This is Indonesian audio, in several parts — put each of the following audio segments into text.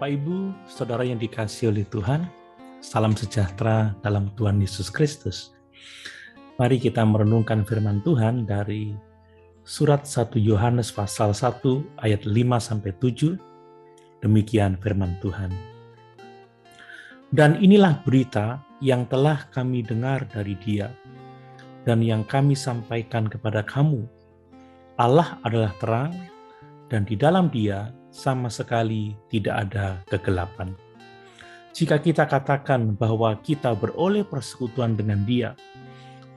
Bapak, Ibu, Saudara yang dikasihi oleh Tuhan, salam sejahtera dalam Tuhan Yesus Kristus. Mari kita merenungkan firman Tuhan dari surat 1 Yohanes pasal 1 ayat 5-7. Demikian firman Tuhan. Dan inilah berita yang telah kami dengar dari Dia, dan yang kami sampaikan kepada kamu. Allah adalah terang, dan di dalam Dia sama sekali tidak ada kegelapan. Jika kita katakan bahwa kita beroleh persekutuan dengan Dia,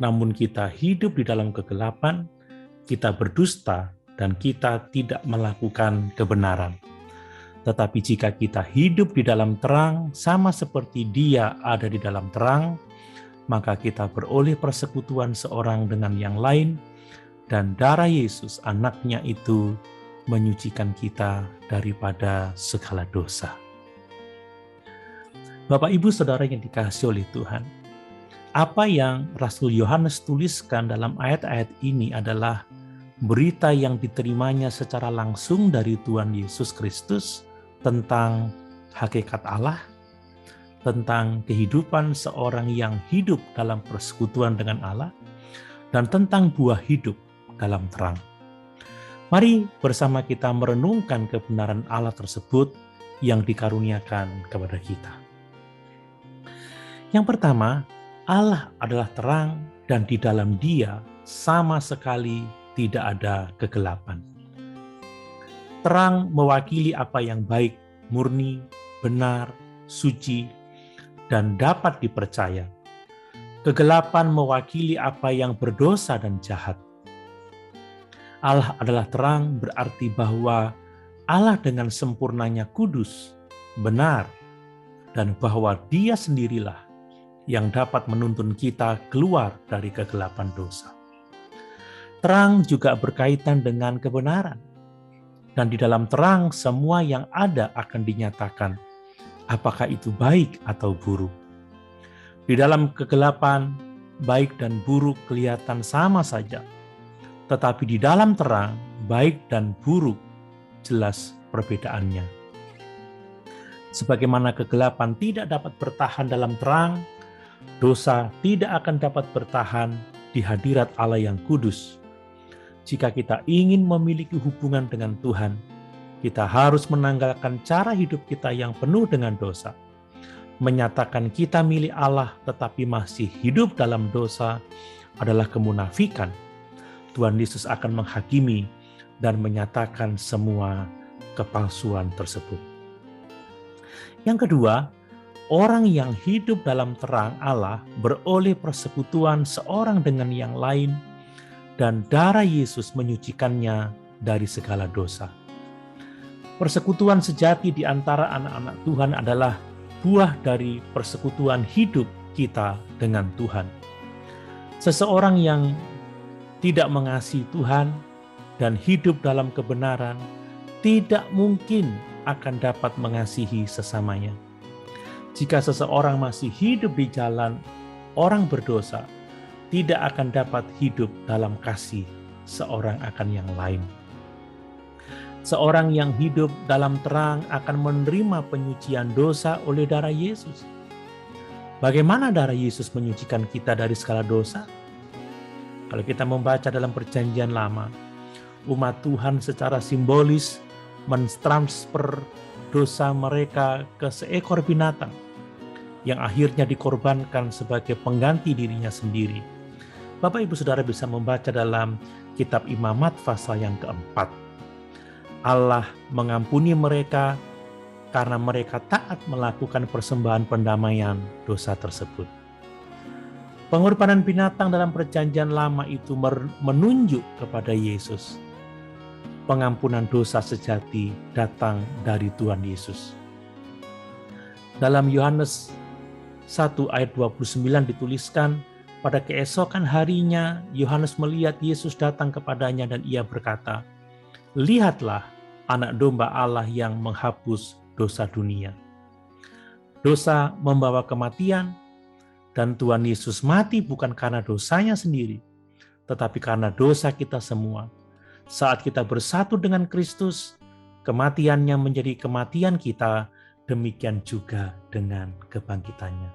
namun kita hidup di dalam kegelapan, kita berdusta dan kita tidak melakukan kebenaran. Tetapi jika kita hidup di dalam terang, sama seperti Dia ada di dalam terang, maka kita beroleh persekutuan seorang dengan yang lain, dan darah Yesus anaknya itu menyucikan kita daripada segala dosa. Bapak, Ibu, Saudara yang dikasihi oleh Tuhan, apa yang Rasul Yohanes tuliskan dalam ayat-ayat ini adalah berita yang diterimanya secara langsung dari Tuhan Yesus Kristus tentang hakikat Allah, tentang kehidupan seorang yang hidup dalam persekutuan dengan Allah, dan tentang buah hidup dalam terang. Mari bersama kita merenungkan kebenaran Allah tersebut yang dikaruniakan kepada kita. Yang pertama, Allah adalah terang dan di dalam Dia sama sekali tidak ada kegelapan. Terang mewakili apa yang baik, murni, benar, suci, dan dapat dipercaya. Kegelapan mewakili apa yang berdosa dan jahat. Allah adalah terang berarti bahwa Allah dengan sempurnanya kudus, benar, dan bahwa Dia sendirilah yang dapat menuntun kita keluar dari kegelapan dosa. Terang juga berkaitan dengan kebenaran, dan di dalam terang semua yang ada akan dinyatakan, apakah itu baik atau buruk. Di dalam kegelapan, baik dan buruk kelihatan sama saja. Tetapi di dalam terang, baik dan buruk jelas perbedaannya. Sebagaimana kegelapan tidak dapat bertahan dalam terang, dosa tidak akan dapat bertahan di hadirat Allah yang kudus. Jika kita ingin memiliki hubungan dengan Tuhan, kita harus menanggalkan cara hidup kita yang penuh dengan dosa. Menyatakan kita milik Allah tetapi masih hidup dalam dosa adalah kemunafikan. Tuhan Yesus akan menghakimi dan menyatakan semua kepalsuan tersebut. Yang kedua, orang yang hidup dalam terang Allah beroleh persekutuan seorang dengan yang lain, dan darah Yesus menyucikannya dari segala dosa. Persekutuan sejati di antara anak-anak Tuhan adalah buah dari persekutuan hidup kita dengan Tuhan. Seseorang yang tidak mengasihi Tuhan dan hidup dalam kebenaran tidak mungkin akan dapat mengasihi sesamanya. Jika seseorang masih hidup di jalan orang berdosa, tidak akan dapat hidup dalam kasih seorang akan yang lain. Seorang yang hidup dalam terang akan menerima penyucian dosa oleh darah Yesus. Bagaimana darah Yesus menyucikan kita dari segala dosa? Kalau kita membaca dalam Perjanjian Lama, umat Tuhan secara simbolis mentransfer dosa mereka ke seekor binatang yang akhirnya dikorbankan sebagai pengganti dirinya sendiri. Bapak, Ibu, Saudara bisa membaca dalam kitab Imamat pasal yang keempat. Allah mengampuni mereka karena mereka taat melakukan persembahan pendamaian dosa tersebut. Pengorbanan binatang dalam Perjanjian Lama itu menunjuk kepada Yesus. Pengampunan dosa sejati datang dari Tuhan Yesus. Dalam Yohanes 1 ayat 29 dituliskan, pada keesokan harinya Yohanes melihat Yesus datang kepadanya dan ia berkata, "Lihatlah anak domba Allah yang menghapus dosa dunia." Dosa membawa kematian, dan Tuhan Yesus mati bukan karena dosanya sendiri, tetapi karena dosa kita semua. Saat kita bersatu dengan Kristus, kematiannya menjadi kematian kita, demikian juga dengan kebangkitannya.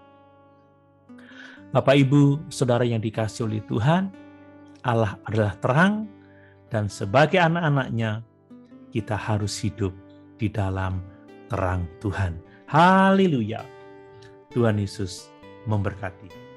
Bapak, Ibu, Saudara yang dikasihi oleh Tuhan, Allah adalah terang, dan sebagai anak-anak-Nya, kita harus hidup di dalam terang Tuhan. Haleluya. Tuhan Yesus memberkati.